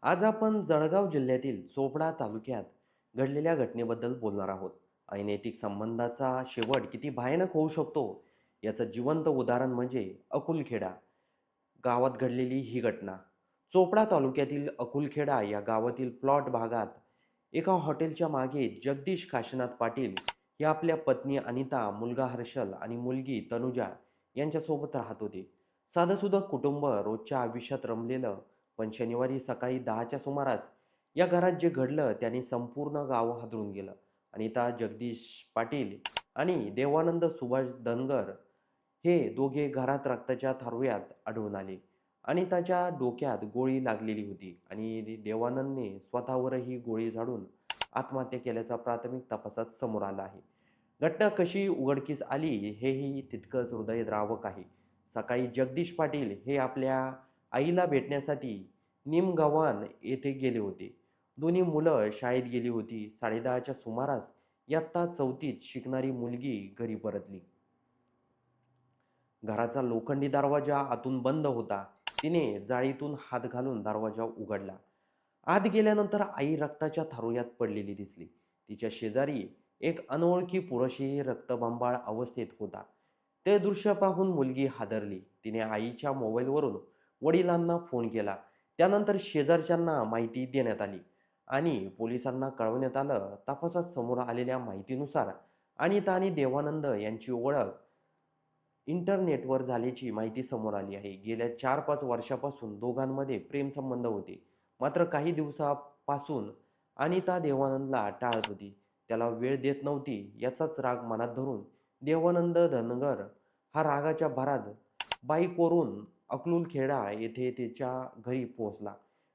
आज आपण जळगाव जिल्ह्यातील चोपडा तालुक्यात घडलेल्या घटनेबद्दल बोलणार आहोत. अनैतिक संबंधाचा शेवट किती भयानक होऊ शकतो याचं जिवंत उदाहरण म्हणजे अकुलखेडा गावात घडलेली ही घटना. चोपडा तालुक्यातील अकुलखेडा या गावातील प्लॉट भागात एका हॉटेलच्या मागे जगदीश काशीनाथ पाटील हे आपल्या पत्नी अनिता, मुलगा हर्षल आणि मुलगी तनुजा यांच्यासोबत राहत होते. साधंसुधं कुटुंब रोजच्या आयुष्यात रमलेलं, पण शनिवारी सकाळी 10च्या सुमारास या घरात जे घडलं त्याने संपूर्ण गाव हादरून गेलं. अनिता जगदीश पाटील आणि देवानंद सुभाष धनगर हे दोघे घरात रक्ताच्या थारोळ्यात आढळून आले. अनिताच्या डोक्यात गोळी लागलेली होती आणि देवानंदने स्वतःवरही गोळी झाडून आत्महत्या केल्याचा प्राथमिक तपासात समोर आला आहे. घटना कशी उघडकीस आली हेही तितकंच हृदयद्रावक आहे. सकाळी जगदीश पाटील हे आपल्या आईला भेटण्यासाठी निमगव्हाण येथे गेले होते. दोन्ही मुलं शाळेत गेली होती. 10:30च्या सुमारास इयत्ता 4थीत शिकणारी मुलगी घरी परतली. घराचा लोखंडी दरवाजा आतून बंद होता. तिने जाळीतून हात घालून दरवाजा उघडला. आत गेल्यानंतर आई रक्ताच्या थारोळ्यात पडलेली दिसली. तिच्या शेजारी एक अनोळखी पुरुषही रक्तबंबाळ अवस्थेत होता. ते दृश्य पाहून मुलगी हादरली. तिने आईच्या मोबाईलवरून वडिलांना फोन केला. त्यानंतर शेजारच्यांना माहिती देण्यात आली आणि पोलिसांना कळवण्यात आलं. तपासात समोर आलेल्या माहितीनुसार अनिता आणि देवानंद यांची ओळख इंटरनेटवर झाल्याची माहिती समोर आली आहे. गेल्या 4-5 वर्षापासून दोघांमध्ये प्रेमसंबंध होते. मात्र काही दिवसापासून अनिता देवानंदला टाळत होती. त्याला वेळ देत नव्हती. याचाच राग मनात धरून देवानंद धनगर हा रागाच्या भरात बाईकवरून अकलूजखेडा येथे तिच्या घरी पोहोचला.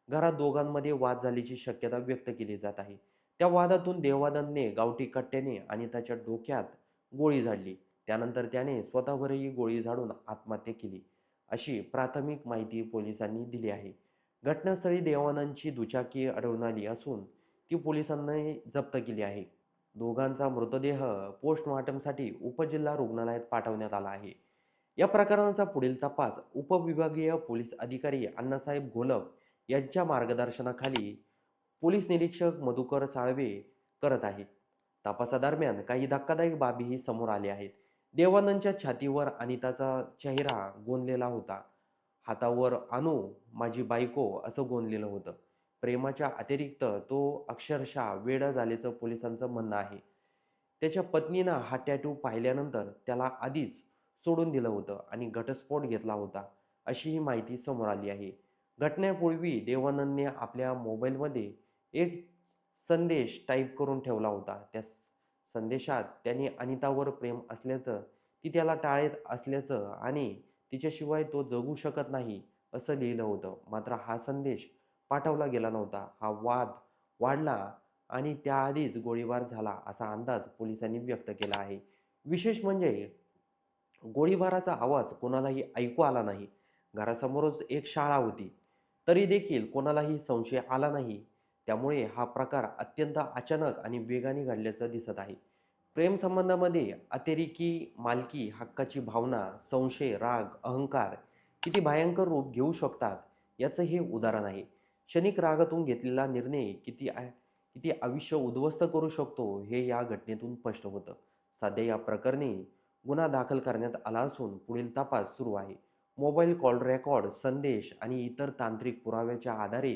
घरात दोघांमध्ये वाद झाल्याची शक्यता व्यक्त केली जात आहे. त्या वादातून देवानंदने गावठी कट्ट्याने अनिताच्या डोक्यात गोळी झाडली. त्यानंतर त्याने स्वतःवरही गोळी झाडून आत्महत्या केली, अशी प्राथमिक माहिती पोलिसांनी दिली आहे. घटनास्थळी देवानंदची दुचाकी आढळून आली असून ती पोलिसांनी जप्त केली आहे. दोघांचा मृतदेह पोस्टमॉर्टमसाठी उपजिल्हा रुग्णालयात पाठवण्यात आला आहे. या प्रकरणाचा पुढील तपास उपविभागीय पोलीस अधिकारी अण्णासाहेब घोलप यांच्या मार्गदर्शनाखाली पोलीस निरीक्षक मधुकर साळवे करत आहेत. तपासादरम्यान काही धक्कादायक बाबीही समोर आल्या आहेत. देवानंदच्या छातीवर अनिताचा चेहरा गोंदलेला होता. हातावर "अनु, माझी बायको" असं गोंदलेलं होतं. प्रेमाच्या अतिरिक्त तो अक्षरशः वेडा झाल्याचं पोलिसांचं म्हणणं आहे. त्याच्या पत्नीनं हा टॅटू पाहिल्यानंतर त्याला आधीच सोडून दिलं होतं आणि घटस्फोट घेतला होता, अशीही माहिती समोर आली आहे. घटनेपूर्वी देवानंदने आपल्या मोबाईलमध्ये एक संदेश टाईप करून ठेवला होता. त्या संदेशात त्याने अनितावर प्रेम असल्याचं, ती त्याला टाळत असल्याचं आणि तिच्याशिवाय तो जगू शकत नाही असं लिहिलं होतं. मात्र हा संदेश पाठवला गेला नव्हता. हा वाद वाढला आणि त्याआधीच गोळीबार झाला असा अंदाज पोलिसांनी व्यक्त केला आहे. विशेष म्हणजे गोळीबाराचा आवाज कोणालाही ऐकू आला नाही. घरासमोरच एक शाळा होती. तरी देखील कोणालाही संशय आला नाही. त्यामुळे हा प्रकार अत्यंत अचानक आणि वेगाने घडल्याचं दिसत आहे. प्रेमसंबंधामध्ये अतिरेकी मालकी हक्काची भावना, संशय, राग, अहंकार किती भयंकर रूप घेऊ शकतात याचं हे उदाहरण आहे. क्षणिक रागातून घेतलेला निर्णय किती आयुष्य उद्ध्वस्त करू शकतो हे या घटनेतून स्पष्ट होतं. सध्या या प्रकरणी गुन्हा दाखल करण्यात आला असून पुढील तपास सुरू आहे. मोबाईल कॉल रेकॉर्ड, संदेश आणि इतर तांत्रिक पुराव्याच्या आधारे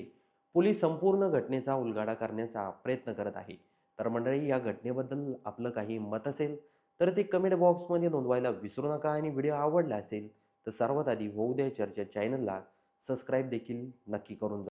पोलीस संपूर्ण घटनेचा उलगडा करण्याचा प्रयत्न करत आहे. तर मंडळी, या घटनेबद्दल आपलं काही मत असेल तर ते कमेंट बॉक्समध्ये नोंदवायला विसरू नका आणि व्हिडिओ आवडला असेल तर सर्वात आधी होऊ द्या चर्चा चॅनलला सबस्क्राईब देखील नक्की करून जा.